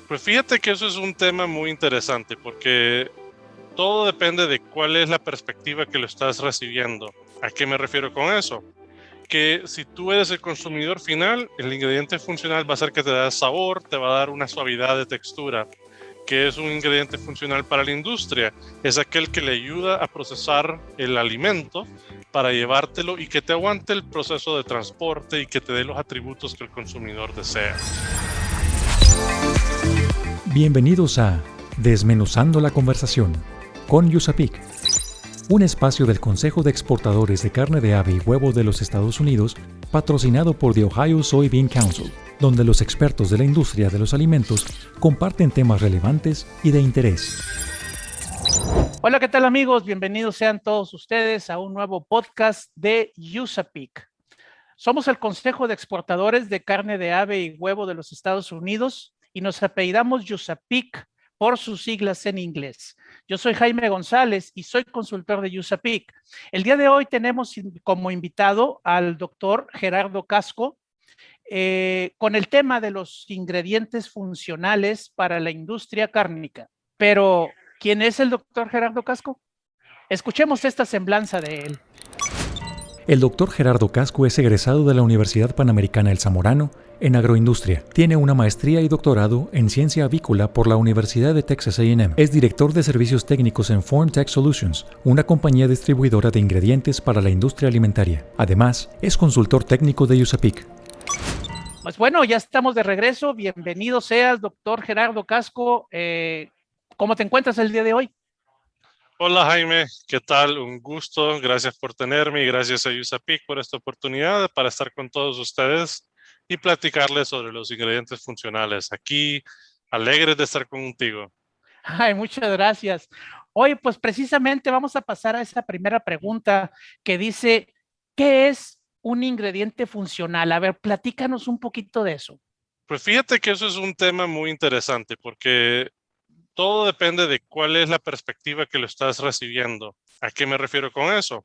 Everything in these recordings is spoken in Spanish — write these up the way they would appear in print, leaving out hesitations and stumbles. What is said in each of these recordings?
Pues fíjate que eso es un tema muy interesante porque todo depende de cuál es la perspectiva que lo estás recibiendo. ¿A qué me refiero con eso? Que si tú eres el consumidor final, el ingrediente funcional va a ser que te da sabor, te va a dar una suavidad de textura, que es un ingrediente funcional para la industria. Es aquel que le ayuda a procesar el alimento para llevártelo y que te aguante el proceso de transporte y que te dé los atributos que el consumidor desea. Bienvenidos a Desmenuzando la Conversación con USAPIC, un espacio del Consejo de Exportadores de Carne de Ave y Huevo de los Estados Unidos, patrocinado por The Ohio Soybean Council, donde los expertos de la industria de los alimentos comparten temas relevantes y de interés. Hola, ¿qué tal amigos? Bienvenidos sean todos ustedes a un nuevo podcast de USAPIC. Somos el Consejo de Exportadores de Carne de Ave y Huevo de los Estados Unidos y nos apellidamos USAPIC por sus siglas en inglés. Yo soy Jaime González y soy consultor de USAPIC. El día de hoy tenemos como invitado al doctor Gerardo Casco con el tema de los ingredientes funcionales para la industria cárnica. Pero, ¿quién es el doctor Gerardo Casco? Escuchemos esta semblanza de él. El doctor Gerardo Casco es egresado de la Universidad Panamericana El Zamorano en agroindustria. Tiene una maestría y doctorado en ciencia avícola por la Universidad de Texas A&M. Es director de servicios técnicos en FormTech Solutions, una compañía distribuidora de ingredientes para la industria alimentaria. Además, es consultor técnico de USAPIC. Pues bueno, ya estamos de regreso. Bienvenido seas, doctor Gerardo Casco. ¿Cómo te encuentras el día de hoy? Hola Jaime, ¿qué tal? Un gusto, gracias por tenerme y gracias a USAPIC por esta oportunidad para estar con todos ustedes y platicarles sobre los ingredientes funcionales. Aquí, alegres de estar contigo. Ay, muchas gracias. Hoy, pues precisamente vamos a pasar a esa primera pregunta que dice, ¿qué es un ingrediente funcional? A ver, platícanos un poquito de eso. Pues fíjate que eso es un tema muy interesante porque todo depende de cuál es la perspectiva que lo estás recibiendo. ¿A qué me refiero con eso?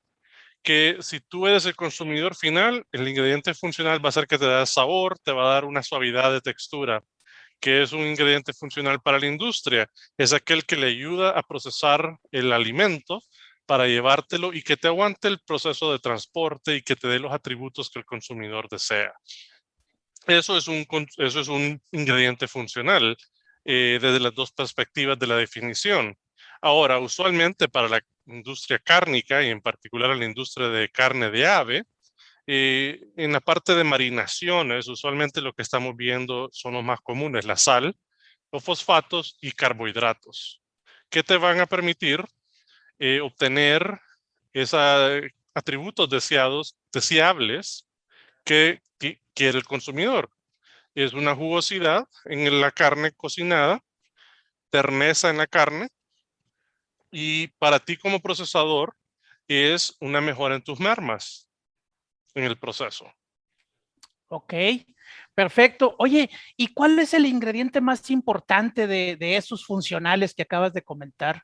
Que si tú eres el consumidor final, el ingrediente funcional va a ser que te da sabor, te va a dar una suavidad de textura, que es un ingrediente funcional para la industria. Es aquel que le ayuda a procesar el alimento para llevártelo y que te aguante el proceso de transporte y que te dé los atributos que el consumidor desea. Eso es un ingrediente funcional desde las dos perspectivas de la definición. Ahora, usualmente para la industria cárnica y en particular la industria de carne de ave, en la parte de marinaciones, usualmente lo que estamos viendo son los más comunes, la sal, los fosfatos y carbohidratos, que te van a permitir obtener esos atributos deseables que quiere el consumidor. Es una jugosidad en la carne cocinada, terneza en la carne, y para ti como procesador es una mejora en tus mermas en el proceso. Ok, perfecto. Oye, ¿y cuál es el ingrediente más importante de esos funcionales que acabas de comentar?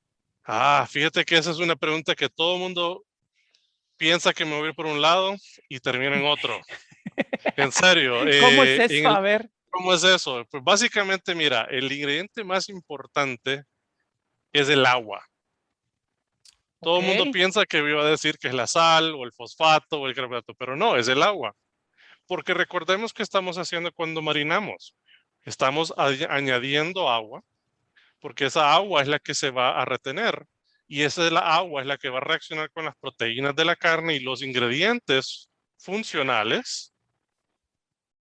Fíjate que esa es una pregunta que todo el mundo piensa que me voy a ir por un lado y termina en otro. En serio. ¿Cómo es eso? A ver. ¿Cómo es eso? Pues básicamente, mira, el ingrediente más importante es el agua. Todo el mundo piensa que iba a decir que es la sal o el fosfato o el carbohidrato, pero no, es el agua. Porque recordemos que estamos haciendo cuando marinamos. Estamos añadiendo agua, porque esa agua es la que se va a retener. Y esa es la agua es la que va a reaccionar con las proteínas de la carne y los ingredientes funcionales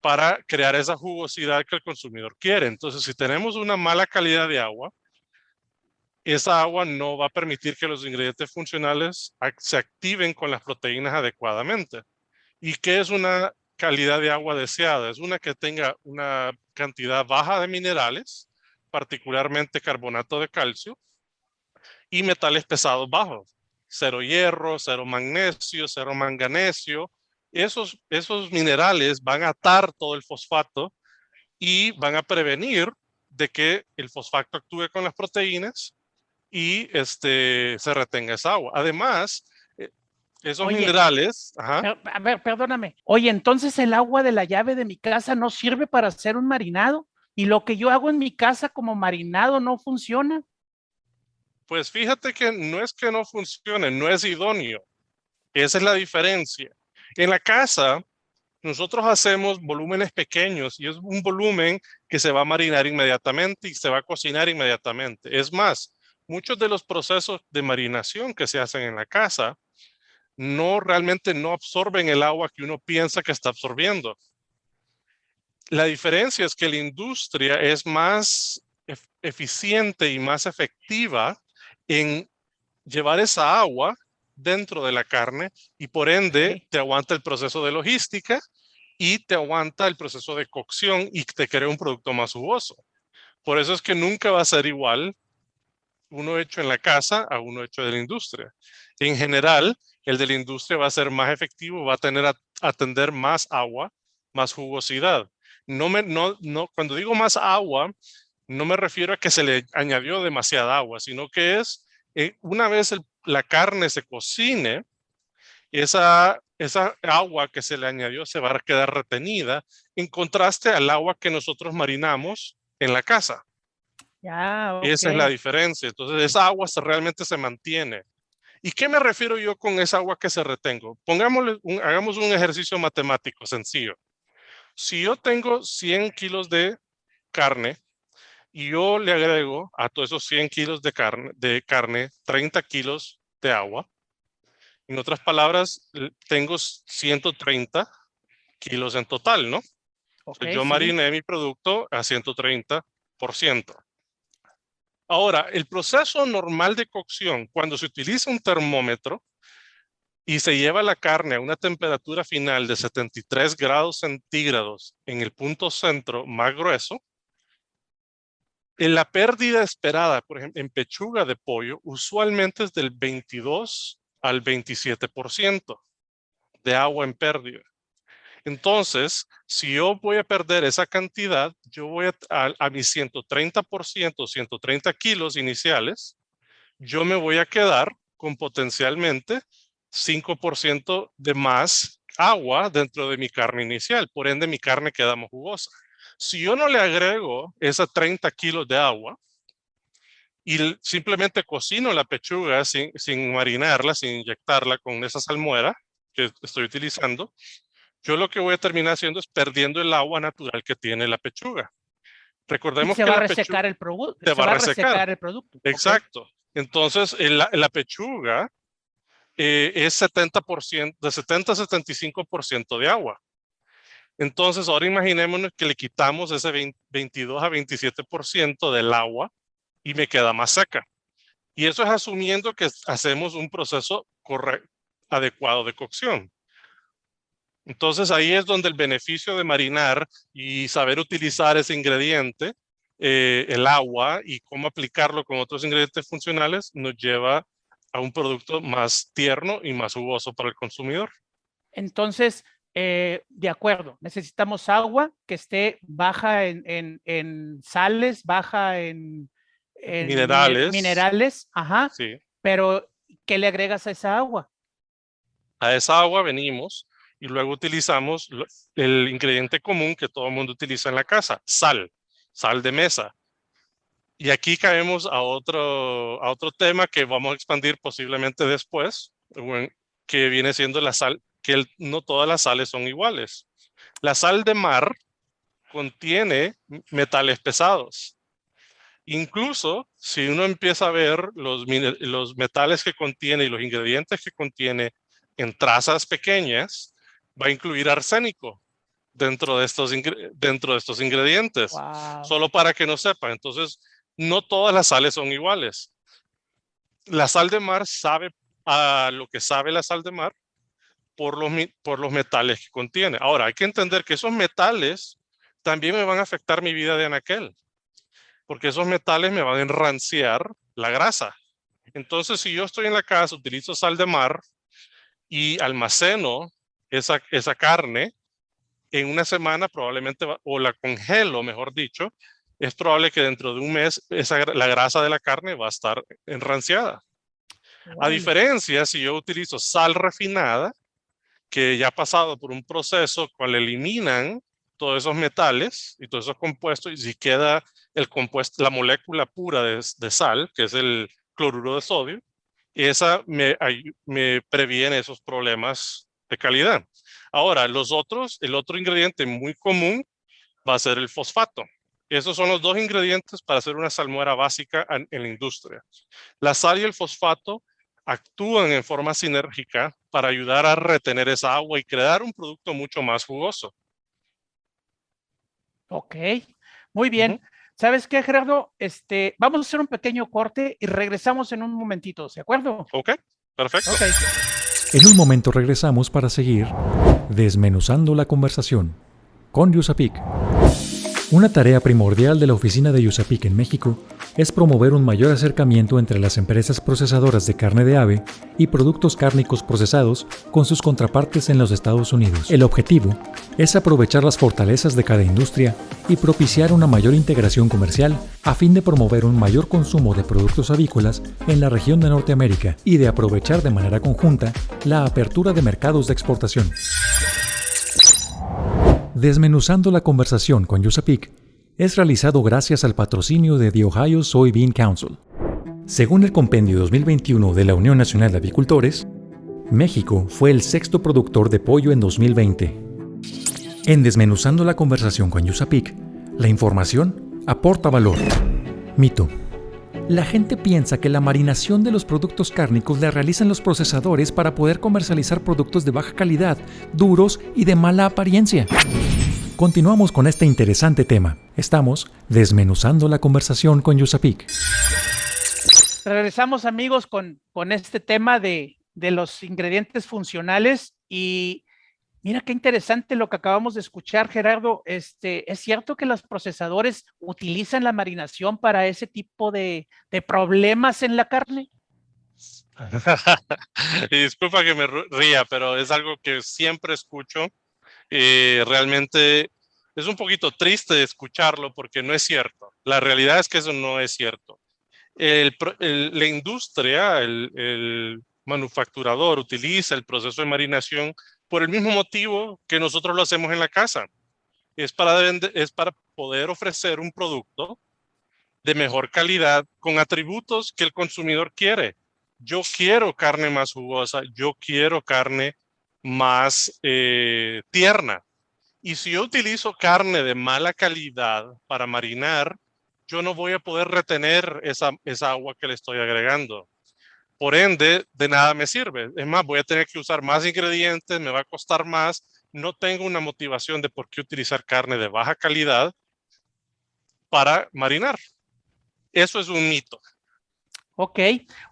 para crear esa jugosidad que el consumidor quiere. Entonces, si tenemos una mala calidad de agua, esa agua no va a permitir que los ingredientes funcionales se activen con las proteínas adecuadamente. ¿Y qué es una calidad de agua deseada? Es una que tenga una cantidad baja de minerales, particularmente carbonato de calcio, y metales pesados bajos. Cero hierro, cero magnesio, cero manganesio. Esos minerales van a atar todo el fosfato y van a prevenir de que el fosfato actúe con las proteínas y se retenga esa agua. Además, esos minerales... A ver, perdóname. Oye, entonces el agua de la llave de mi casa no sirve para hacer un marinado. Y lo que yo hago en mi casa como marinado no funciona. Pues fíjate que no funcione, no es idóneo. Esa es la diferencia. En la casa, nosotros hacemos volúmenes pequeños y es un volumen que se va a marinar inmediatamente y se va a cocinar inmediatamente. Es más, muchos de los procesos de marinación que se hacen en la casa realmente no absorben el agua que uno piensa que está absorbiendo. La diferencia es que la industria es más eficiente y más efectiva en llevar esa agua dentro de la carne y por ende te aguanta el proceso de logística y te aguanta el proceso de cocción y te crea un producto más jugoso. Por eso es que nunca va a ser igual uno hecho en la casa a uno hecho de la industria. En general, el de la industria va a ser más efectivo, va a tener atender más agua, más jugosidad. Cuando digo más agua, no me refiero a que se le añadió demasiada agua, sino que es una vez la carne se cocine, esa agua que se le añadió se va a quedar retenida en contraste al agua que nosotros marinamos en la casa. Ya, ok. Esa es la diferencia. Entonces, esa agua realmente se mantiene. ¿Y qué me refiero yo con esa agua que se retengo? Hagamos un ejercicio matemático sencillo. Si yo tengo 100 kilos de carne y yo le agrego a todos esos 100 kilos de carne 30 kilos de agua, en otras palabras, tengo 130 kilos en total, ¿no? Ok, Yo sí. mariné mi producto a 130%. Ahora, el proceso normal de cocción, cuando se utiliza un termómetro y se lleva la carne a una temperatura final de 73 grados centígrados en el punto centro más grueso, en la pérdida esperada, por ejemplo, en pechuga de pollo, usualmente es del 22 al 27% de agua en pérdida. Entonces, si yo voy a perder esa cantidad, yo voy a mis 130%, 130 kilos iniciales, yo me voy a quedar con potencialmente 5% de más agua dentro de mi carne inicial. Por ende, mi carne queda más jugosa. Si yo no le agrego esas 30 kilos de agua y simplemente cocino la pechuga sin marinarla, sin inyectarla con esa salmuera que estoy utilizando, yo lo que voy a terminar haciendo es perdiendo el agua natural que tiene la pechuga. Y Recordemos se que va a la pechuga resecar el producto. te Se va a va a resecar. resecar el producto. Exacto. Okay. Entonces, la pechuga es 70%, de 70 a 75% de agua. Entonces, ahora imaginémonos que le quitamos ese 22 a 27% del agua y me queda más seca. Y eso es asumiendo que hacemos un proceso adecuado de cocción. Entonces, ahí es donde el beneficio de marinar y saber utilizar ese ingrediente, el agua, y cómo aplicarlo con otros ingredientes funcionales, nos lleva a un producto más tierno y más jugoso para el consumidor. Entonces, de acuerdo, necesitamos agua que esté baja en sales, baja en minerales, ajá, sí. Pero ¿qué le agregas a esa agua? A esa agua venimos y luego utilizamos el ingrediente común que todo el mundo utiliza en la casa, sal de mesa. Y aquí caemos a otro tema que vamos a expandir posiblemente después, que viene siendo la sal, que no todas las sales son iguales. La sal de mar contiene metales pesados. Incluso si uno empieza a ver los metales que contiene y los ingredientes que contiene en trazas pequeñas, va a incluir arsénico dentro de estos ingredientes. Wow. Solo para que no sepan. Entonces, no todas las sales son iguales. La sal de mar sabe a lo que sabe la sal de mar por los metales que contiene. Ahora, hay que entender que esos metales también me van a afectar mi vida de anaquel, porque esos metales me van a enranciar la grasa. Entonces, si yo estoy en la casa, utilizo sal de mar y almaceno esa carne, en una semana probablemente, o la congelo, mejor dicho, es probable que dentro de un mes la grasa de la carne va a estar enranciada. A diferencia, si yo utilizo sal refinada, que ya ha pasado por un proceso cual eliminan todos esos metales y todos esos compuestos, y si queda el compuesto, la molécula pura de sal, que es el cloruro de sodio, esa me previene esos problemas de calidad. Ahora, el otro ingrediente muy común va a ser el fosfato. Esos son los dos ingredientes para hacer una salmuera básica en la industria. La sal y el fosfato actúan en forma sinérgica para ayudar a retener esa agua y crear un producto mucho más jugoso. Ok, muy bien. ¿Sabes qué, Gerardo? Vamos a hacer un pequeño corte y regresamos en un momentito, ¿de acuerdo? Ok, perfecto. Okay. En un momento regresamos para seguir desmenuzando la conversación con USAPIC. Una tarea primordial de la oficina de USAPIC en México es promover un mayor acercamiento entre las empresas procesadoras de carne de ave y productos cárnicos procesados con sus contrapartes en los Estados Unidos. El objetivo es aprovechar las fortalezas de cada industria y propiciar una mayor integración comercial a fin de promover un mayor consumo de productos avícolas en la región de Norteamérica y de aprovechar de manera conjunta la apertura de mercados de exportación. Desmenuzando la conversación con USAPIC es realizado gracias al patrocinio de The Ohio Soybean Council. Según el Compendio 2021 de la Unión Nacional de Avicultores, México fue el sexto productor de pollo en 2020. En Desmenuzando la conversación con USAPIC, la información aporta valor. Mito. La gente piensa que la marinación de los productos cárnicos la realizan los procesadores para poder comercializar productos de baja calidad, duros y de mala apariencia. Continuamos con este interesante tema. Estamos desmenuzando la conversación con USAPIC. Regresamos, amigos, con este tema de los ingredientes funcionales y mira qué interesante lo que acabamos de escuchar, Gerardo. ¿Es cierto que los procesadores utilizan la marinación para ese tipo de problemas en la carne? Y disculpa que me ría, pero es algo que siempre escucho. Realmente es un poquito triste escucharlo porque no es cierto. La realidad es que eso no es cierto. La industria, el manufacturador utiliza el proceso de marinación por el mismo motivo que nosotros lo hacemos en la casa. Es para poder ofrecer un producto de mejor calidad con atributos que el consumidor quiere. Yo quiero carne más jugosa, yo quiero carne más tierna. Y si yo utilizo carne de mala calidad para marinar, yo no voy a poder retener esa agua que le estoy agregando. Por ende, de nada me sirve. Es más, voy a tener que usar más ingredientes, me va a costar más. No tengo una motivación de por qué utilizar carne de baja calidad para marinar. Eso es un mito. Ok,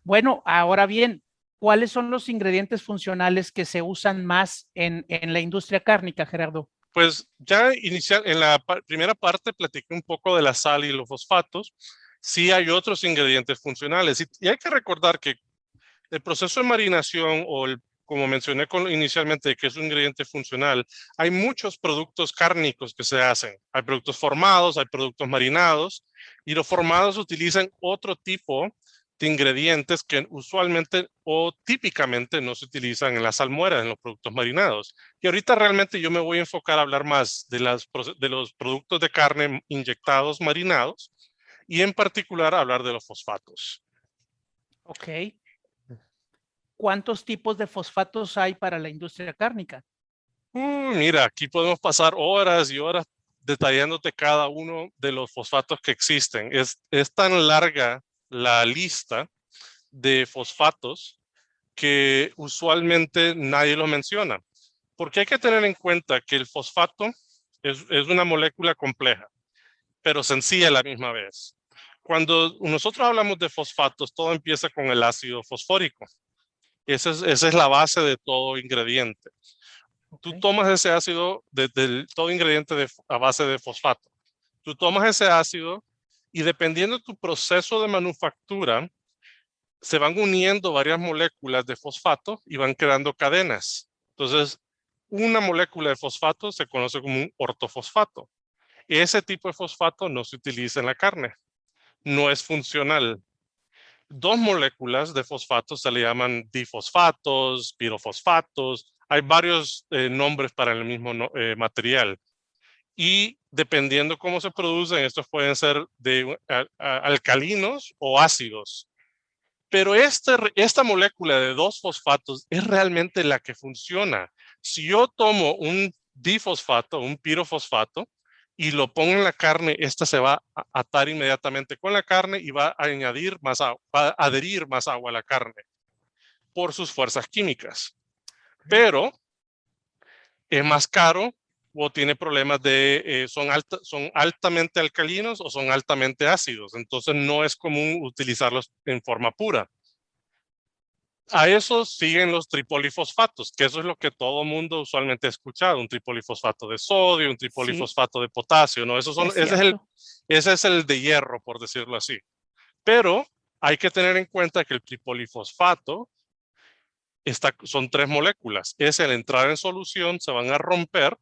bueno, ahora bien, ¿cuáles son los ingredientes funcionales que se usan más en la industria cárnica, Gerardo? Pues ya en la primera parte platiqué un poco de la sal y los fosfatos. Sí hay otros ingredientes funcionales y hay que recordar que el proceso de marinación como mencioné inicialmente, que es un ingrediente funcional, hay muchos productos cárnicos que se hacen. Hay productos formados, hay productos marinados, y los formados utilizan otro tipo de ingredientes que usualmente o típicamente no se utilizan en las salmueras, en los productos marinados. Y ahorita realmente yo me voy a enfocar a hablar más de los productos de carne inyectados marinados y en particular hablar de los fosfatos. Ok. ¿Cuántos tipos de fosfatos hay para la industria cárnica? Mira, aquí podemos pasar horas y horas detallándote cada uno de los fosfatos que existen. Es tan larga la lista de fosfatos que usualmente nadie los menciona. Porque hay que tener en cuenta que el fosfato es una molécula compleja, pero sencilla a la misma vez. Cuando nosotros hablamos de fosfatos, todo empieza con el ácido fosfórico. Esa es la base de todo ingrediente. Tú tomas ese ácido todo ingrediente a base de fosfato. Tú tomas ese ácido y dependiendo de tu proceso de manufactura, se van uniendo varias moléculas de fosfato y van creando cadenas. Entonces, una molécula de fosfato se conoce como un ortofosfato. Ese tipo de fosfato no se utiliza en la carne. No es funcional. Dos moléculas de fosfatos se le llaman difosfatos, pirofosfatos. Hay varios nombres para el mismo material. y dependiendo cómo se producen, estos pueden ser alcalinos o ácidos. Pero esta molécula de 2-fosfatos es realmente la que funciona. Si yo tomo un difosfato, un pirofosfato, y lo pongo en la carne, esta se va a atar inmediatamente con la carne y va a añadir más agua, va a adherir más agua a la carne por sus fuerzas químicas. Pero es más caro o tiene problemas de, son altamente alcalinos o son altamente ácidos. Entonces no es común utilizarlos en forma pura. A eso siguen los tripolifosfatos, que eso es lo que todo mundo usualmente ha escuchado, un tripolifosfato de sodio, un Sí, tripolifosfato de potasio, ¿no? es cierto. Ese es el de hierro, por decirlo así. Pero hay que tener en cuenta que el tripolifosfato son 3 moléculas. Ese al entrar en solución se van a romper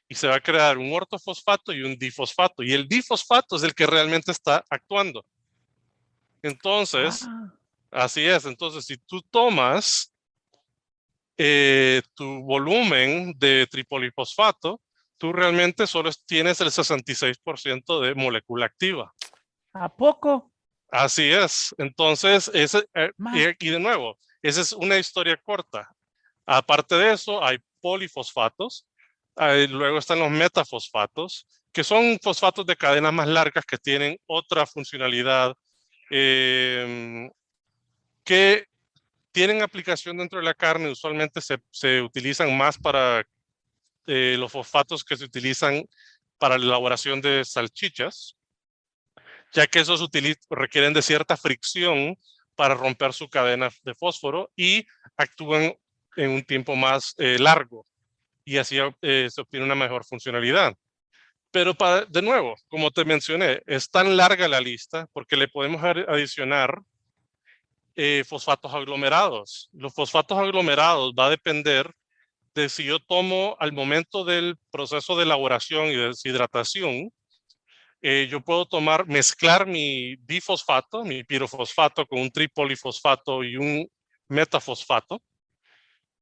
y se va a crear un ortofosfato y un difosfato. Y el difosfato es el que realmente está actuando. Entonces, Ah, así es. Entonces, si tú tomas tu volumen de tripolifosfato, tú realmente solo tienes el 66% de molécula activa. ¿a poco? Así es. Entonces, y de nuevo, esa es una historia corta. Aparte de eso, hay polifosfatos. Luego están los metafosfatos, que son fosfatos de cadenas más largas que tienen otra funcionalidad que tienen aplicación dentro de la carne. Usualmente se utilizan más para los fosfatos que se utilizan para la elaboración de salchichas, ya que esos requieren de cierta fricción para romper su cadena de fósforo y actúan en un tiempo más largo y así se obtiene una mejor funcionalidad. Pero de nuevo, como te mencioné, es tan larga la lista porque le podemos adicionar fosfatos aglomerados. Los fosfatos aglomerados va a depender de si yo tomo al momento del proceso de elaboración y de deshidratación, yo puedo mezclar mi difosfato, mi pirofosfato con un tripolifosfato y un metafosfato,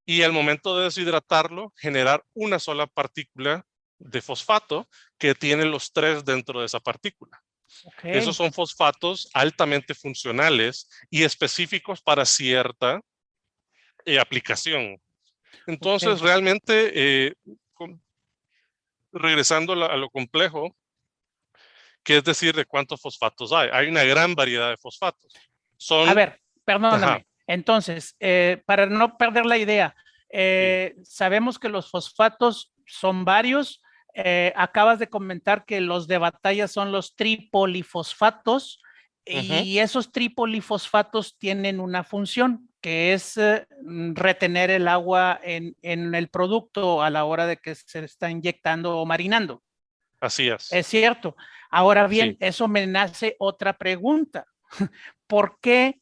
y al momento de deshidratarlo, generar una sola partícula de fosfato que tiene los 3 dentro de esa partícula. Ok, Esos son fosfatos altamente funcionales y específicos para cierta aplicación. ok. Entonces, realmente, regresando a lo complejo, que es decir, de cuántos fosfatos hay. Hay una gran variedad de fosfatos. A Son, ver, ajá, perdóname. Entonces, para no perder la idea, sí. sabemos que los fosfatos son varios. Acabas de comentar que los de batalla son los tripolifosfatos Ujú, y esos tripolifosfatos tienen una función que es retener el agua en el producto a la hora de que se está inyectando o marinando. así es. Es cierto. Ahora bien, Sí. eso me nace otra pregunta. ¿Por qué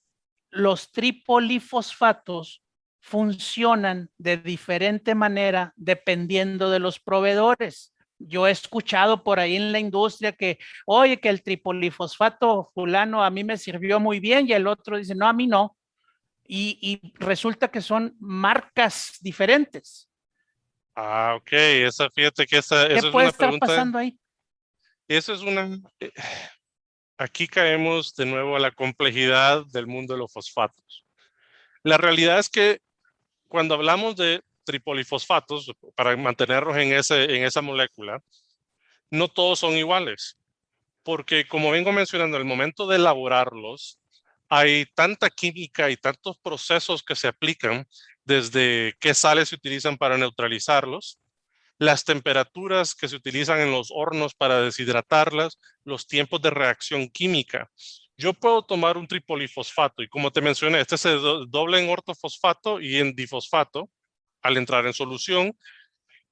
los tripolifosfatos funcionan de diferente manera dependiendo de los proveedores? Yo he escuchado por ahí en la industria que, oye, que el tripolifosfato fulano a mí me sirvió muy bien y el otro dice, no, a mí no. Y resulta que son marcas diferentes. Ah, ok. Fíjate que ¿Qué eso es puede una estar pregunta. pasando ahí? Eso es una. Aquí caemos de nuevo a la complejidad del mundo de los fosfatos. La realidad es que cuando hablamos de tripolifosfatos, para mantenernos en esa molécula, no todos son iguales. Porque como vengo mencionando, al momento de elaborarlos, hay tanta química y tantos procesos que se aplican, desde qué sales se utilizan para neutralizarlos, las temperaturas que se utilizan en los hornos para deshidratarlas, los tiempos de reacción química. Yo puedo tomar un tripolifosfato y como te mencioné, este se doble en ortofosfato y en difosfato al entrar en solución.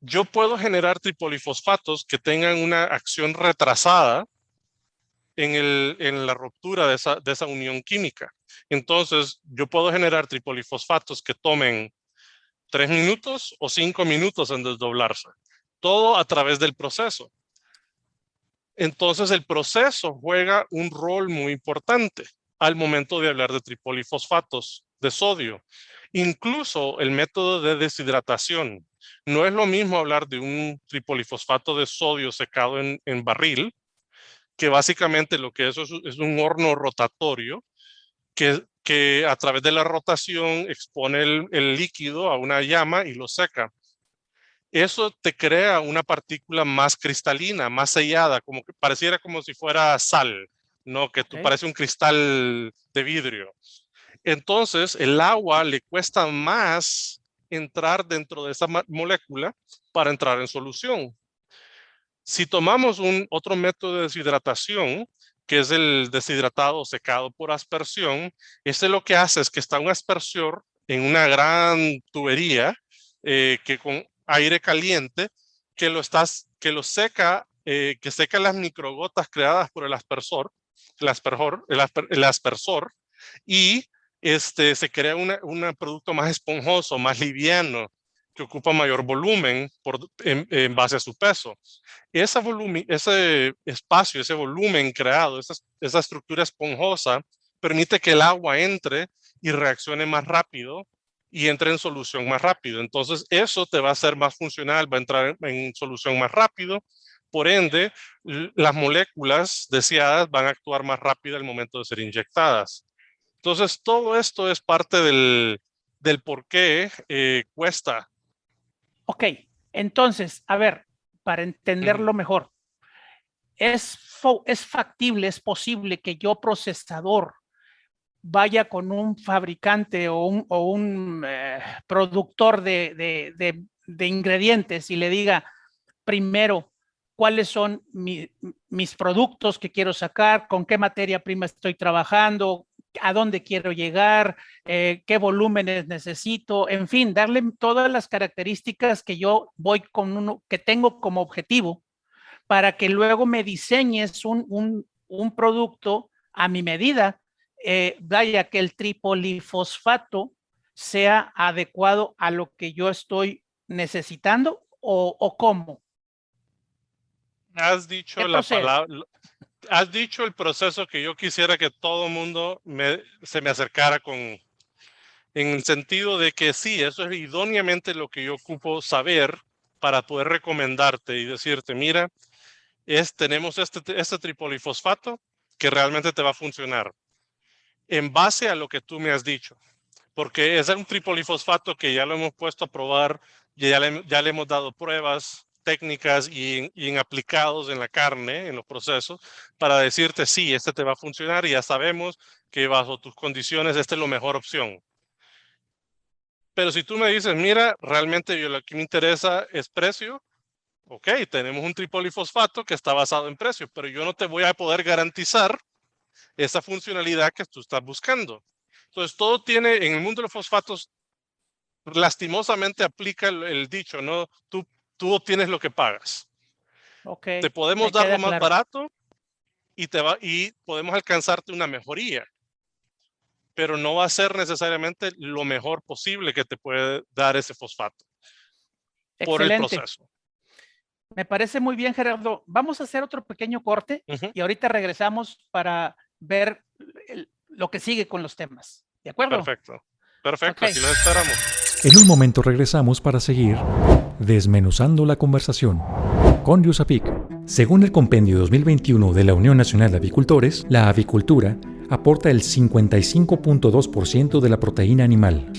Yo puedo generar tripolifosfatos que tengan una acción retrasada en la ruptura de esa unión química. Entonces, yo puedo generar tripolifosfatos que tomen 3 minutos o 5 minutos en desdoblarse. Todo a través del proceso. Entonces, el proceso juega un rol muy importante al momento de hablar de tripolifosfatos de sodio. Incluso el método de deshidratación. No es lo mismo hablar de un tripolifosfato de sodio secado en barril, que básicamente lo que es un horno rotatorio que a través de la rotación expone el líquido a una llama y lo seca. Eso te crea una partícula más cristalina, más sellada, como que pareciera como si fuera sal, ¿no? Que tú parece un cristal de vidrio. Entonces, el agua le cuesta más entrar dentro de esa molécula para entrar en solución. Si tomamos otro método de deshidratación, que es el deshidratado secado por aspersión, este lo que hace es que está un aspersor en una gran tubería que con aire caliente que seca las microgotas creadas por el aspersor, el aspersor y se crea un producto más esponjoso, más liviano, que ocupa mayor volumen en base a su peso. Ese espacio, ese volumen creado, esa estructura esponjosa, permite que el agua entre y reaccione más rápido y entre en solución más rápido. Entonces, eso te va a hacer más funcional, va a entrar en solución más rápido. Por ende, las moléculas deseadas van a actuar más rápido al momento de ser inyectadas. Entonces, todo esto es parte del por qué cuesta. Ok, entonces, a ver, para entenderlo mejor, ¿es factible, es posible que yo, procesador, vaya con un fabricante o un productor de ingredientes y le diga primero cuáles son mis productos que quiero sacar, con qué materia prima estoy trabajando, a dónde quiero llegar, qué volúmenes necesito, en fin, darle todas las características que yo voy que tengo como objetivo para que luego me diseñes un producto a mi medida, vaya que el tripolifosfato sea adecuado a lo que yo estoy necesitando o cómo. Has dicho la palabra, has dicho el proceso que yo quisiera que todo el mundo se me acercara con, en el sentido de que sí, eso es idóneamente lo que yo ocupo saber para poder recomendarte y decirte, mira, tenemos este tripolifosfato que realmente te va a funcionar en base a lo que tú me has dicho, porque es un tripolifosfato que ya lo hemos puesto a probar, ya le hemos dado pruebas técnicas y en aplicados en la carne, en los procesos, para decirte, sí, este te va a funcionar y ya sabemos que bajo tus condiciones esta es la mejor opción. Pero si tú me dices, mira, realmente lo que me interesa es precio, ok, tenemos un tripolifosfato que está basado en precio, pero yo no te voy a poder garantizar esa funcionalidad que tú estás buscando. Entonces, todo tiene, en el mundo de los fosfatos, lastimosamente aplica el dicho, ¿no? Tú obtienes lo que pagas. Okay, te podemos dar lo más barato y podemos alcanzarte una mejoría, pero no va a ser necesariamente lo mejor posible que te puede dar ese fosfato. Excelente. Por el proceso. Me parece muy bien, Gerardo. Vamos a hacer otro pequeño corte y ahorita regresamos para ver lo que sigue con los temas. ¿De acuerdo? Perfecto. Perfecto, okay. Aquí lo esperamos. En un momento regresamos para seguir desmenuzando la conversación con USAPIC. Según el Compendio 2021 de la Unión Nacional de Avicultores, la avicultura aporta el 55.2% de la proteína animal.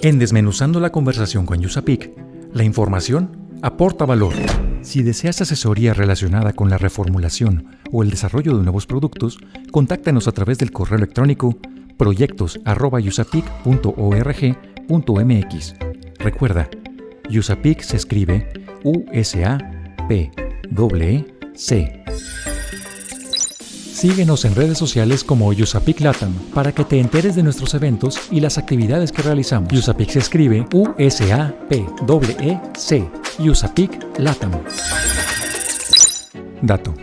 En Desmenuzando la conversación con USAPIC, la información aporta valor. Si deseas asesoría relacionada con la reformulación o el desarrollo de nuevos productos, contáctanos a través del correo electrónico proyectos@usapic.org.mx. Recuerda, USAPIC se escribe USAPC. Síguenos en redes sociales como USAPIC LATAM para que te enteres de nuestros eventos y las actividades que realizamos. USAPIC se escribe USAPEC. USAPIC LATAM. Dato: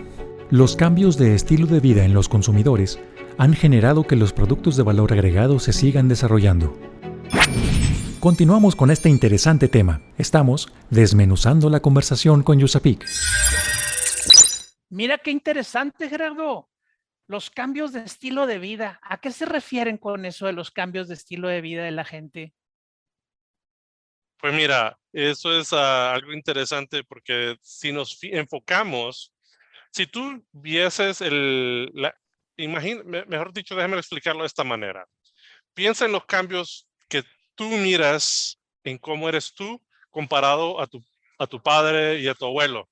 los cambios de estilo de vida en los consumidores han generado que los productos de valor agregado se sigan desarrollando. Continuamos con este interesante tema. Estamos desmenuzando la conversación con USAPIC. Mira qué interesante, Gerardo. Los cambios de estilo de vida. ¿A qué se refieren con eso de los cambios de estilo de vida de la gente? Pues mira, Eso es algo interesante porque si nos enfocamos, si tú vieses mejor dicho, déjame explicarlo de esta manera. Piensa en los cambios que tú miras en cómo eres tú comparado a tu padre y a tu abuelo.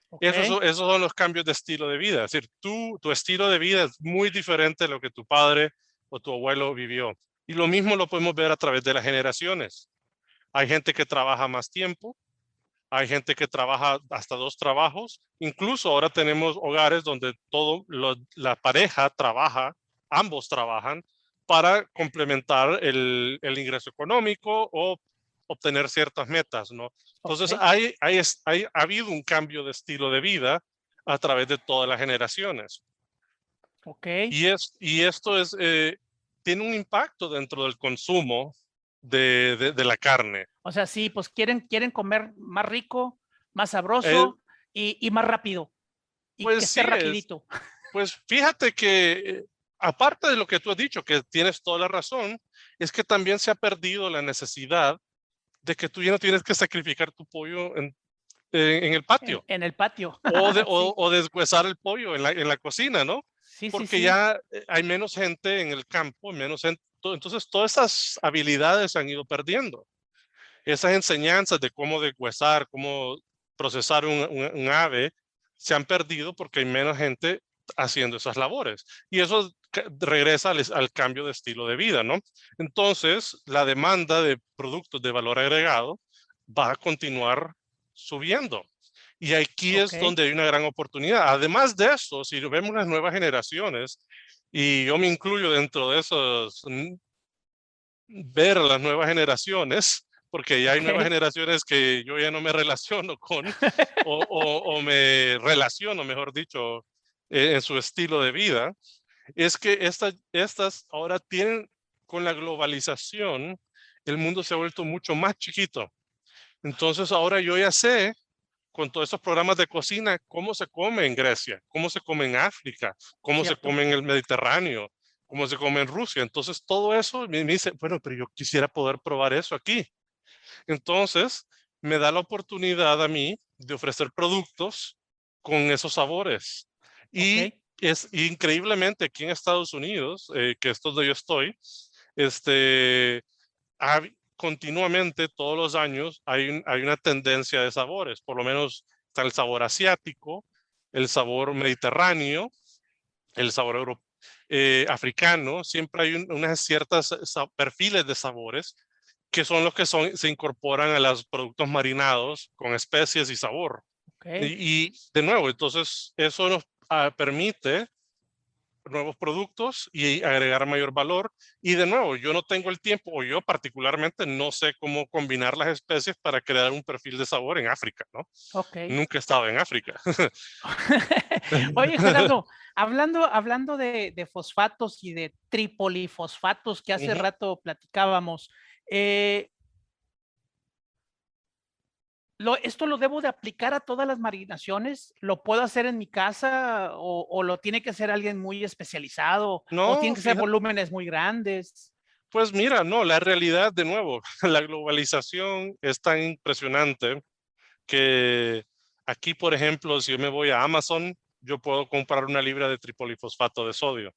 Ok. Esos son los cambios de estilo de vida. Es decir, tu estilo de vida es muy diferente de lo que tu padre o tu abuelo vivió. Y lo mismo lo podemos ver a través de las generaciones. Hay gente que trabaja más tiempo, hay gente que trabaja hasta 2 trabajos. Incluso ahora tenemos hogares donde la pareja trabaja, ambos trabajan para complementar el ingreso económico o obtener ciertas metas, ¿no? Entonces, Ok. ha habido un cambio de estilo de vida a través de todas las generaciones. Ok. Y esto tiene un impacto dentro del consumo de la carne. O sea, sí, pues quieren comer más rico, más Eh, sabroso y más rápido. Y que pues esté sí, rapidito. pues fíjate que aparte de lo que tú has dicho, que tienes toda la razón, es que también se ha perdido la necesidad de que tú ya no tienes que sacrificar tu pollo en el patio En el patio. Sí, o deshuesar el pollo en la cocina, ¿no? sí, sí, Porque sí. ya hay menos gente en el campo, menos gente. Entonces, todas esas habilidades se han ido perdiendo. Esas enseñanzas de cómo deshuesar, cómo procesar un ave, se han perdido porque hay menos gente haciendo esas labores. Y eso regresa al cambio de estilo de vida, ¿no? Entonces, la demanda de productos de valor agregado va a continuar subiendo. Y aquí Ok. es donde hay una gran oportunidad. Además de eso, si vemos las nuevas generaciones, y yo me incluyo dentro de esos, ver a las nuevas generaciones, porque ya hay nuevas Ok. generaciones que yo ya no me relaciono con, o me relaciono, mejor dicho, en su estilo de vida, es que estas ahora tienen, con la globalización, el mundo se ha vuelto mucho más chiquito. Entonces ahora yo ya sé, con todos estos programas de cocina, cómo se come en Grecia, cómo se come en África, cómo se Cierto. come en el Mediterráneo, cómo se come en Rusia. Entonces todo eso me dice, bueno, pero yo quisiera poder probar eso aquí. Entonces me da la oportunidad a mí de ofrecer productos con esos sabores. Ok. Y es increíblemente aquí en Estados Unidos, que es donde yo estoy, este, continuamente, todos los años, hay una tendencia de sabores. Por lo menos está el sabor asiático, el sabor mediterráneo, el sabor africano. Siempre hay unas ciertas perfiles de sabores que son los que se incorporan a los productos marinados con especies y sabor. Ok. Y de nuevo, entonces eso nos permite nuevos productos y agregar mayor valor. Y de nuevo, yo no tengo el tiempo, o yo particularmente no sé cómo combinar las especies para crear un perfil de sabor en África, ¿no? Ok. Nunca he estado en África. Oye, Gerardo, hablando de fosfatos y de tripolifosfatos que hace Ujú. rato platicábamos, eh, ¿esto lo debo de aplicar a todas las marinaciones? ¿Lo puedo hacer en mi casa o lo tiene que hacer alguien muy especializado o tienen No, que ser fíjate, volúmenes muy grandes? pues mira, no, la realidad de nuevo, la globalización es tan impresionante que aquí, por ejemplo, si yo me voy a Amazon, yo puedo comprar una libra de tripolifosfato de sodio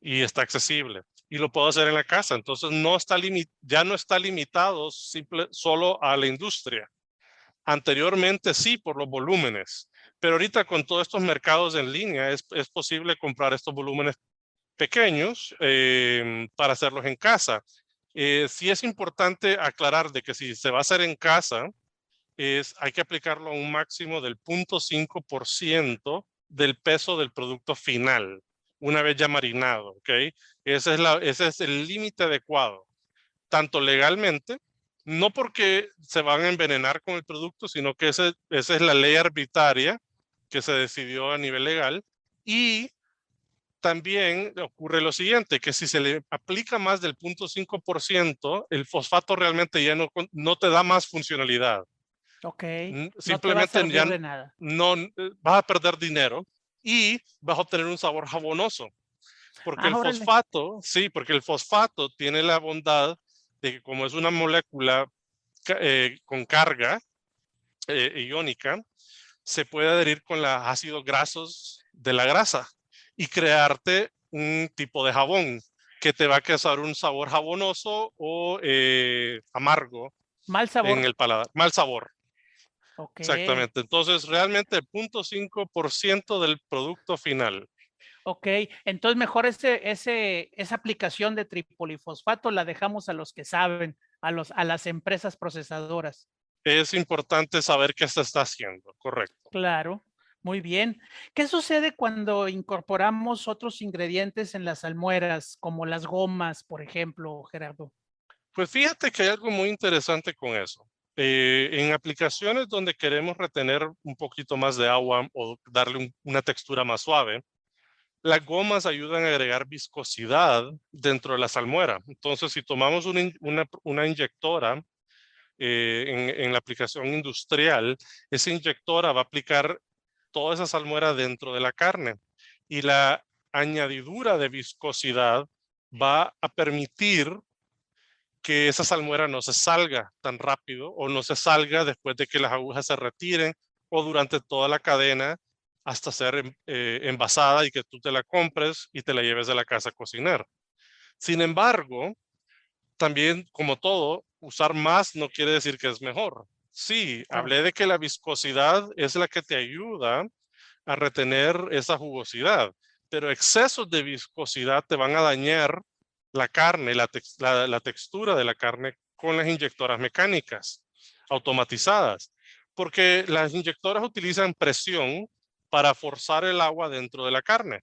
y está accesible. Y lo puedo hacer en la casa. Entonces ya no está limitado solo a la industria. Anteriormente sí, por los volúmenes. Pero ahorita con todos estos mercados en línea es posible comprar estos volúmenes pequeños para hacerlos en casa. Sí es importante aclarar de que si se va a hacer en casa, hay que aplicarlo a un máximo del 0.5% del peso del producto final, una vez ya marinado, ¿ok? Ese es el límite adecuado, tanto legalmente, no porque se van a envenenar con el producto, sino que esa es la ley arbitraria que se decidió a nivel legal. Y también ocurre lo siguiente, que si se le aplica más del 0.5%, el fosfato realmente ya no te da más funcionalidad. Ok, no te va a Simplemente ya servir de nada. no vas a perder dinero y vas a obtener un sabor jabonoso. Porque el Ah, órale. fosfato, sí, porque el fosfato tiene la bondad de que como es una molécula con carga iónica se puede adherir con los ácidos grasos de la grasa y crearte un tipo de jabón que te va a causar un sabor jabonoso o amargo Mal en sabor. el paladar. Mal sabor. Ok. Exactamente. Entonces, realmente el 0.5% del producto final. Ok, entonces mejor esa aplicación de tripolifosfato la dejamos a los que saben, a las empresas procesadoras. Es importante saber qué se está haciendo, correcto. Claro, muy bien. ¿Qué sucede cuando incorporamos otros ingredientes en las salmueras, como las gomas, por ejemplo, Gerardo? Pues fíjate que hay algo muy interesante con eso. En aplicaciones donde queremos retener un poquito más de agua o darle una textura más suave, las gomas ayudan a agregar viscosidad dentro de la salmuera. Entonces, si tomamos una inyectora en la aplicación industrial, esa inyectora va a aplicar toda esa salmuera dentro de la carne y la añadidura de viscosidad va a permitir que esa salmuera no se salga tan rápido o no se salga después de que las agujas se retiren o durante toda la cadena hasta ser envasada y que tú te la compres y te la lleves de la casa a cocinar. Sin embargo, también como todo, usar más no quiere decir que es mejor. Sí, Claro. hablé de que la viscosidad es la que te ayuda a retener esa jugosidad, pero excesos de viscosidad te van a dañar la carne, la textura de la carne con las inyectoras mecánicas automatizadas, porque las inyectoras utilizan presión para forzar el agua dentro de la carne.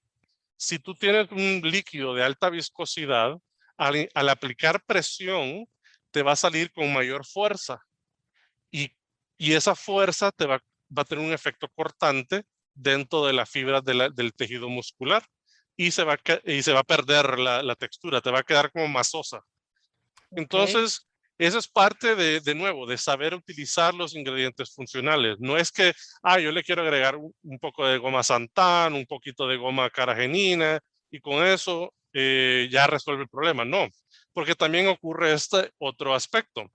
Si tú tienes un líquido de alta viscosidad, al aplicar presión, te va a salir con mayor fuerza y, y esa fuerza va a tener un efecto cortante dentro de las fibras del tejido muscular y y se va a perder la textura, te va a quedar como masosa. Ok. Entonces, eso es parte de nuevo, de saber utilizar los ingredientes funcionales. No es que, yo le quiero agregar un poco de goma santán, un poquito de goma caragenina y con eso ya resuelve el problema. No, porque también ocurre este otro aspecto.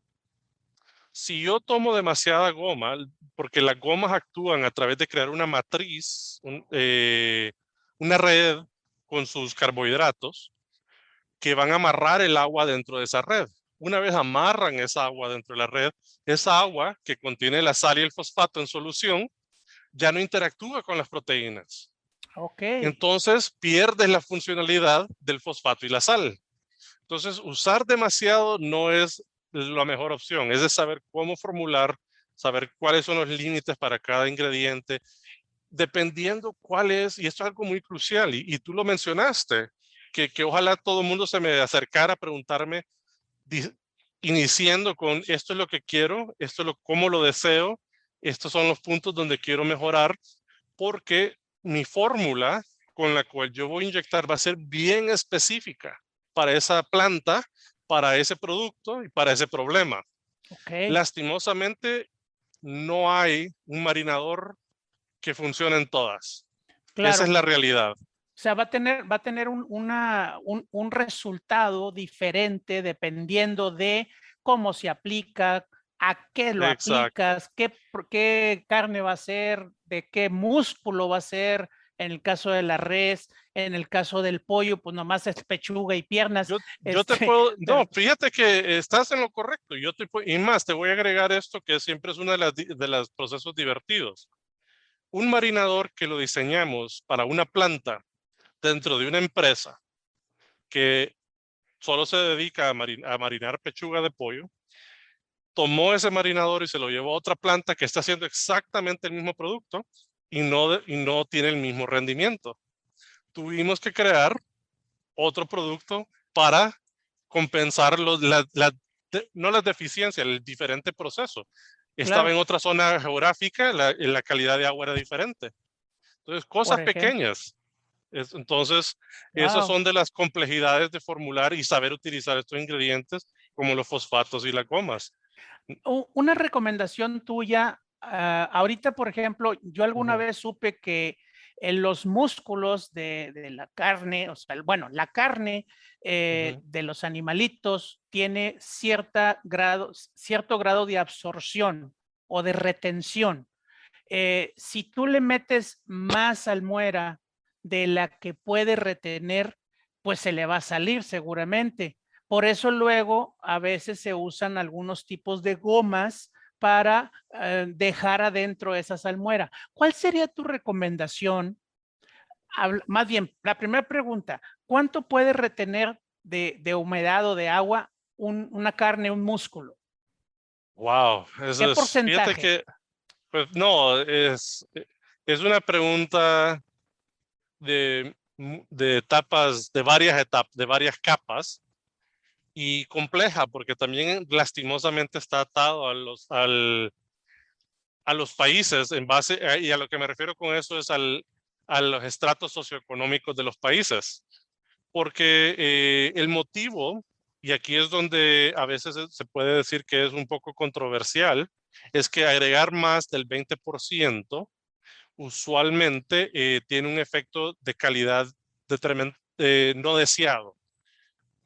Si yo tomo demasiada goma, porque las gomas actúan a través de crear una matriz, una red con sus carbohidratos que van a amarrar el agua dentro de esa red. Una vez amarran esa agua dentro de la red, esa agua que contiene la sal y el fosfato en solución ya no interactúa con las proteínas. Ok. Entonces pierdes la funcionalidad del fosfato y la sal. Entonces, usar demasiado no es la mejor opción. Es de saber cómo formular, saber cuáles son los límites para cada ingrediente, dependiendo cuál es, y esto es algo muy crucial, y tú lo mencionaste, que ojalá todo el mundo se me acercara a preguntarme, iniciando con esto es lo que quiero, esto es cómo lo deseo, estos son los puntos donde quiero mejorar, porque mi fórmula con la cual yo voy a inyectar va a ser bien específica para esa planta, para ese producto y para ese problema. Ok. Lastimosamente, no hay un marinador que funcione en todas. Esa es Claro. la realidad. O sea, va a tener un resultado diferente dependiendo de cómo se aplica, a qué lo Exacto. aplicas, qué carne va a ser, de qué músculo va a ser. En el caso de la res, en el caso del pollo, pues nomás es pechuga y piernas. Yo te puedo, no, fíjate que estás en lo correcto. Y más, te voy a agregar esto que siempre es uno de los procesos divertidos. Un marinador que lo diseñamos para una planta dentro de una empresa que solo se dedica a marinar pechuga de pollo, tomó ese marinador y se lo llevó a otra planta que está haciendo exactamente el mismo producto y no tiene el mismo rendimiento. Tuvimos que crear otro producto para compensar no las deficiencias, el diferente proceso. Estaba Claro, en otra zona geográfica, la calidad de agua era diferente. Entonces, por cosas ejemplo. pequeñas. Entonces, esas Wow. son de las complejidades de formular y saber utilizar estos ingredientes como los fosfatos y las gomas. Una recomendación tuya, ahorita, por ejemplo, yo alguna Ujú. vez supe que En los músculos de la carne, o sea, bueno, la carne de los animalitos tiene cierto grado de absorción o de retención. Si tú le metes más salmuera de la que puede retener, pues se le va a salir seguramente. Por eso luego a veces se usan algunos tipos de gomas para dejar adentro esa salmuera. ¿Cuál sería tu recomendación? Más bien, la primera pregunta, ¿cuánto puede retener de humedad o de agua una carne, un músculo? Wow, ¿Qué eso es, fíjate porcentaje? que, pues no, es una pregunta de etapas, de varias capas y compleja, porque también lastimosamente está atado a los países en base, y a lo que me refiero con eso es a los estratos socioeconómicos de los países, porque el motivo, y aquí es donde a veces se puede decir que es un poco controversial, es que agregar más del 20% usualmente tiene un efecto de calidad no deseado.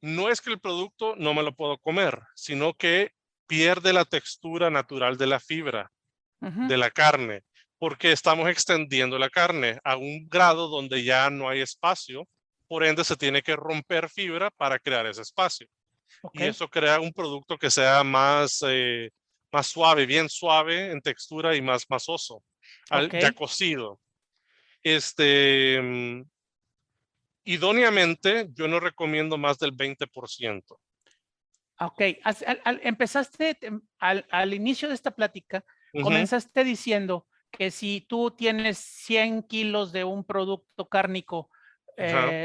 No es que el producto no me lo puedo comer, sino que pierde la textura natural de la fibra de la carne, porque estamos extendiendo la carne a un grado donde ya no hay espacio, por ende se tiene que romper fibra para crear ese espacio. Ok, Y eso crea un producto que sea más suave, bien suave en textura y más masoso, ok. ya cocido. Este, idóneamente, yo no recomiendo más del 20%. Ok, empezaste al inicio de esta plática, Ujú, comenzaste diciendo que si tú tienes 100 kilos de un producto cárnico ajá,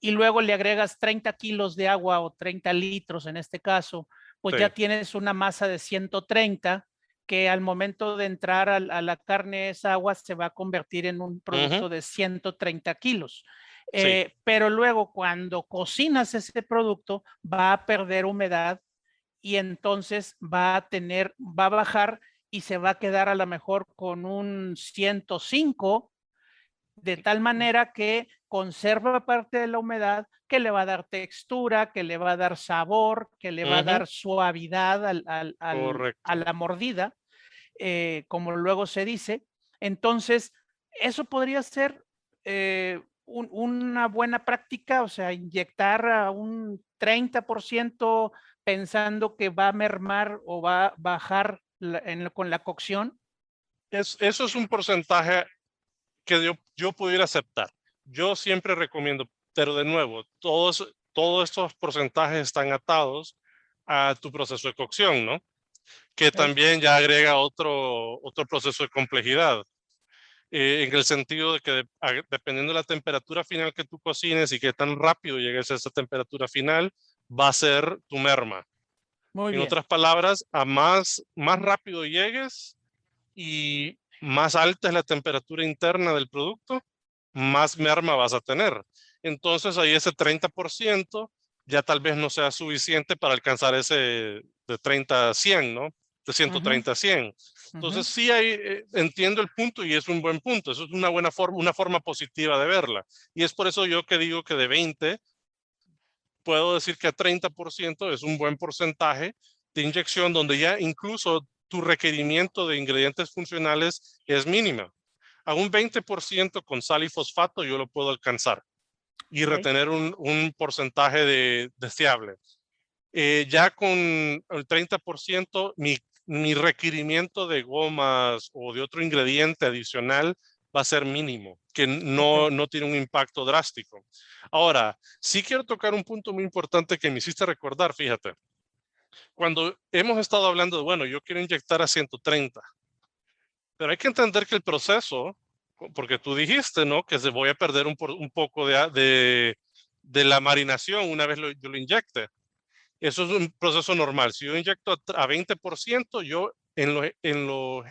y luego le agregas 30 kilos de agua o 30 litros en este caso, pues ya sí, tienes una masa de 130 que al momento de entrar a la carne esa agua se va a convertir en un ujú, producto de 130 kilos. sí, Pero luego cuando cocinas ese producto va a perder humedad y entonces va a bajar y se va a quedar a lo mejor con un 105, de tal manera que conserva parte de la humedad, que le va a dar textura, que le va a dar sabor, que le va a ujú, dar suavidad a correcto. la mordida, como luego se dice. Entonces, eso podría ser una buena práctica, o sea, inyectar a un 30% pensando que va a mermar o va a bajar con la cocción. Eso es un porcentaje que yo pudiera aceptar. Yo siempre recomiendo, pero de nuevo, todos estos porcentajes están atados a tu proceso de cocción, ¿no? Que ¿Okay? también ya agrega otro proceso de complejidad, en el sentido de que dependiendo de la temperatura final que tú cocines y qué tan rápido llegues a esa temperatura final, va a ser tu merma. Muy En bien. otras palabras, más rápido llegues y más alta es la temperatura interna del producto, más merma vas a tener. Entonces ahí ese 30% ya tal vez no sea suficiente para alcanzar ese de 30 a 100, ¿no? De Uh -huh, 130 a 100. uh Entonces -huh. sí entiendo el punto y es un buen punto. Eso es una forma positiva de verla. Y es por eso yo que digo que de 20, puedo decir que a 30% es un buen porcentaje de inyección donde ya incluso tu requerimiento de ingredientes funcionales es mínima. A un 20% con sal y fosfato yo lo puedo alcanzar y Okay. retener un porcentaje deseable. Ya con el 30%, mi requerimiento de gomas o de otro ingrediente adicional va a ser mínimo, que Okay. no tiene un impacto drástico. Ahora, sí quiero tocar un punto muy importante que me hiciste recordar, fíjate. Cuando hemos estado hablando de, bueno, yo quiero inyectar a 130, pero hay que entender que el proceso, porque tú dijiste, ¿no? Que se voy a perder un poco de la marinación una vez yo lo inyecte. Eso es un proceso normal. Si yo inyecto a 20%, yo en lo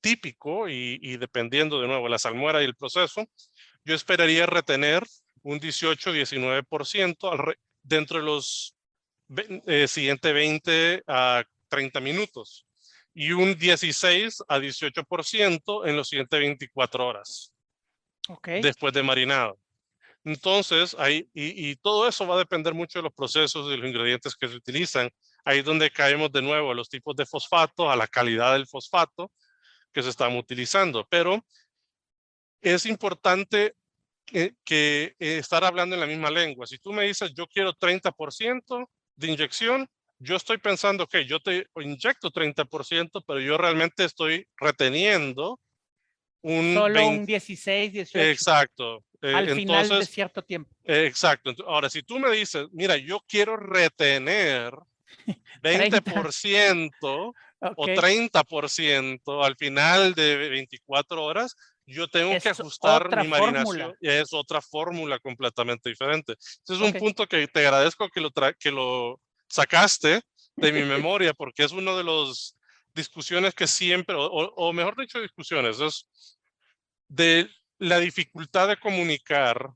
típico y dependiendo de nuevo de la salmuera y el proceso, yo esperaría retener un 18-19% dentro de los siguientes 20 a 30 minutos y un 16 a 18% en los siguientes 24 horas. después de marinado. Entonces, y todo eso va a depender mucho de los procesos y de los ingredientes que se utilizan. Ahí es donde caemos de nuevo a los tipos de fosfato, a la calidad del fosfato que se están utilizando. Pero es importante estar hablando en la misma lengua. Si tú me dices, yo quiero 30% de inyección, yo estoy pensando que yo te inyecto 30%, pero yo realmente estoy reteniendo un Solo 20%. un 16, 18. Exacto. Al final de Entonces, cierto tiempo. exacto. Ahora, si tú me dices, mira, yo quiero retener 30. 20% o 30% al final de 24 horas, yo tengo que Es ajustar otra mi marinación fórmula. y es otra fórmula completamente diferente. Este es un punto que te agradezco que lo sacaste de mi memoria, porque es una de las discusiones que siempre, o mejor dicho, discusiones, es de la dificultad de comunicar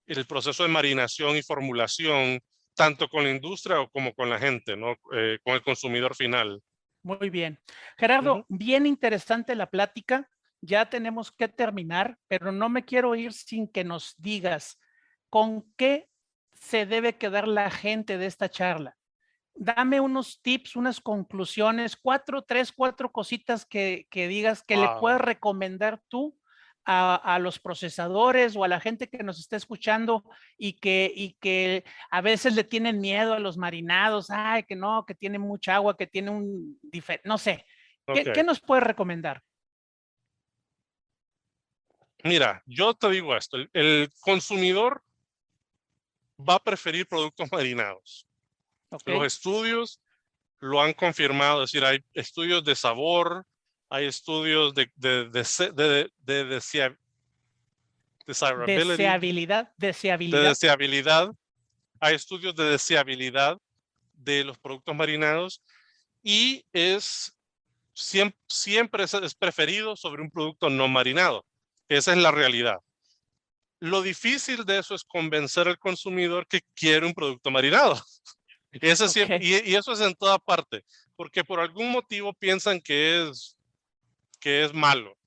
el proceso de marinación y formulación, tanto con la industria como con la gente, ¿no? Con el consumidor final. Muy bien. Gerardo, bien interesante la plática. Ya tenemos que terminar, pero no me quiero ir sin que nos digas con qué se debe quedar la gente de esta charla. Dame unos tips, unas conclusiones, 4 cositas que digas que le puedas recomendar tú a los procesadores o a la gente que nos está escuchando y que a veces le tienen miedo a los marinados, ay, que no, que tiene mucha agua, que tiene no sé. ¿Qué nos puedes recomendar? Mira, yo te digo esto, el consumidor va a preferir productos marinados. Los estudios lo han confirmado, es decir, hay estudios de sabor, hay estudios de deseabilidad, hay estudios de deseabilidad de los productos marinados y siempre es preferido sobre un producto no marinado. Esa es la realidad. Lo difícil de eso es convencer al consumidor que quiere un producto marinado. Eso siempre, y eso es en toda parte, porque por algún motivo piensan que es malo,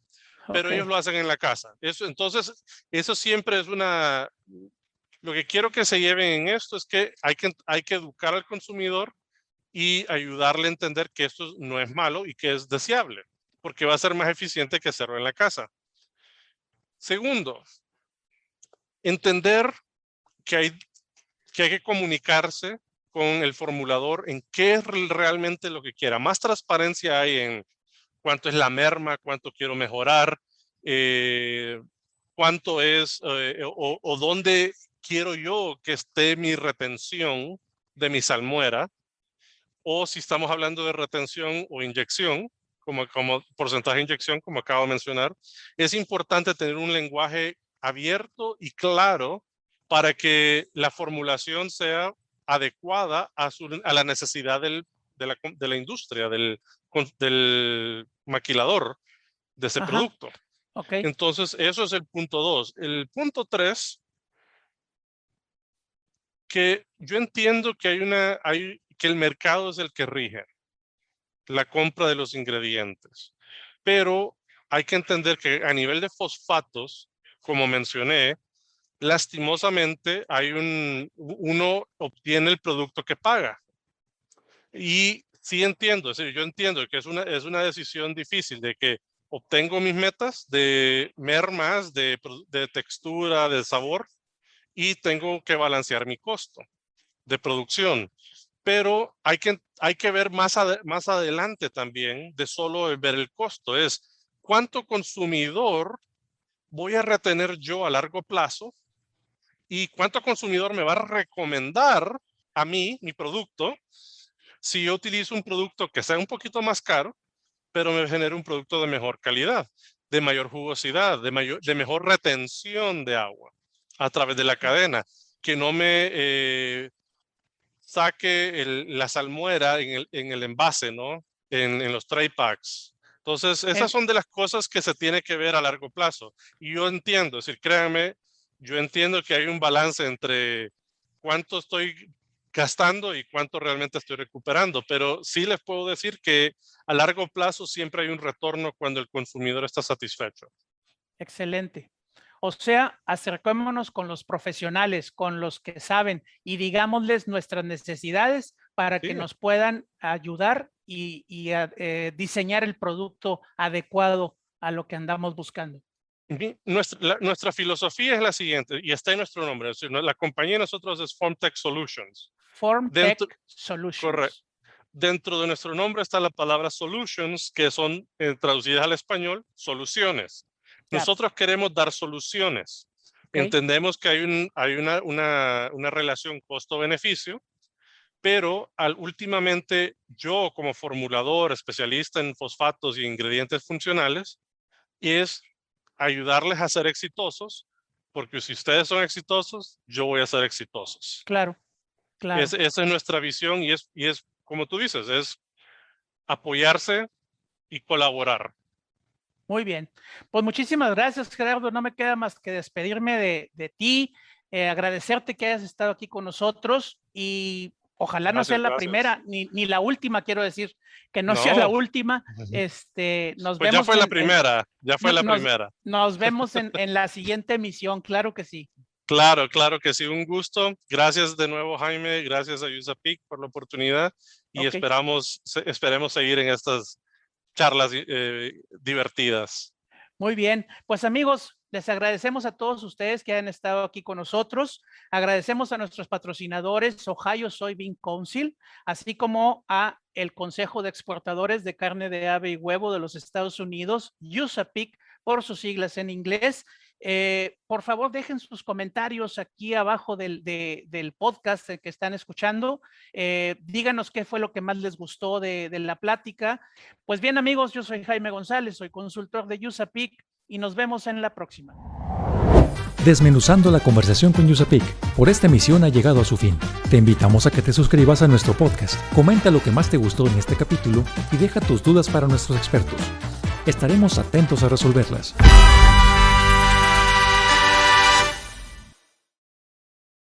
pero ellos lo hacen en la casa. Entonces, eso siempre es lo que quiero que se lleven en esto es que hay que educar al consumidor y ayudarle a entender que esto no es malo y que es deseable, porque va a ser más eficiente que hacerlo en la casa. Segundo, entender que hay que comunicarse con el formulador en qué es realmente lo que quiera. Más transparencia hay en cuánto es la merma, cuánto quiero mejorar, cuánto es o dónde quiero yo que esté mi retención de mi salmuera, o si estamos hablando de retención o inyección, como porcentaje de inyección, como acabo de mencionar, es importante tener un lenguaje abierto y claro para que la formulación sea adecuada a la necesidad de la industria, del maquilador de ese producto. Entonces, eso es el punto 2. El punto 3, que yo entiendo que que el mercado es el que rige la compra de los ingredientes, pero hay que entender que a nivel de fosfatos, como mencioné, lastimosamente uno obtiene el producto que paga. Y sí entiendo, es decir, yo entiendo que es una decisión difícil de que obtengo mis metas de mermas, de textura, de sabor, y tengo que balancear mi costo de producción. Pero hay que ver más adelante también de solo ver el costo. Es cuánto consumidor voy a retener yo a largo plazo y cuánto consumidor me va a recomendar a mí, mi producto, si yo utilizo un producto que sea un poquito más caro, pero me genere un producto de mejor calidad, de mayor jugosidad, de mejor retención de agua a través de la cadena, que no me saque la salmuera en el envase, ¿no? En los tray packs. Entonces, esas son de las cosas que se tiene que ver a largo plazo. Y yo entiendo, es decir, créanme, yo entiendo que hay un balance entre cuánto estoy gastando y cuánto realmente estoy recuperando, pero sí les puedo decir que a largo plazo siempre hay un retorno cuando el consumidor está satisfecho. Excelente. O sea, acercémonos con los profesionales, con los que saben y digámosles nuestras necesidades para que nos puedan ayudar y diseñar el producto adecuado a lo que andamos buscando. Nuestra filosofía es la siguiente, y está en nuestro nombre. La compañía de nosotros es FormTech Solutions. FormTech Solutions. Correcto. Dentro de nuestro nombre está la palabra solutions, que son traducidas al español, soluciones. Claro. Nosotros queremos dar soluciones. Okay. Entendemos que hay una relación costo-beneficio, pero últimamente yo como formulador, especialista en fosfatos y ingredientes funcionales, es ayudarles a ser exitosos, porque si ustedes son exitosos, yo voy a ser exitosos. Claro, claro. Esa es nuestra visión y es como tú dices, es apoyarse y colaborar. Muy bien. Pues muchísimas gracias, Gerardo. No me queda más que despedirme de ti, agradecerte que hayas estado aquí con nosotros y ojalá no sea la primera ni la última, quiero decir, que no sea la última. Nos pues vemos. Ya fue la primera, ya fue la primera. Nos vemos en la siguiente emisión, claro que sí. Claro, claro que sí, un gusto. Gracias de nuevo, Jaime. Gracias a USAPIC por la oportunidad y esperemos seguir en estas charlas divertidas. Muy bien, pues amigos, les agradecemos a todos ustedes que han estado aquí con nosotros. Agradecemos a nuestros patrocinadores, Ohio Soybean Council, así como a el Consejo de Exportadores de Carne de Ave y Huevo de los Estados Unidos, USAPIC, por sus siglas en inglés. Por favor, dejen sus comentarios aquí abajo del podcast que están escuchando. Díganos qué fue lo que más les gustó de la plática. Pues bien, amigos, yo soy Jaime González, soy consultor de USAPIC y nos vemos en la próxima. Desmenuzando la conversación con USAPIC, por esta emisión ha llegado a su fin. Te invitamos a que te suscribas a nuestro podcast, comenta lo que más te gustó en este capítulo y deja tus dudas para nuestros expertos. Estaremos atentos a resolverlas.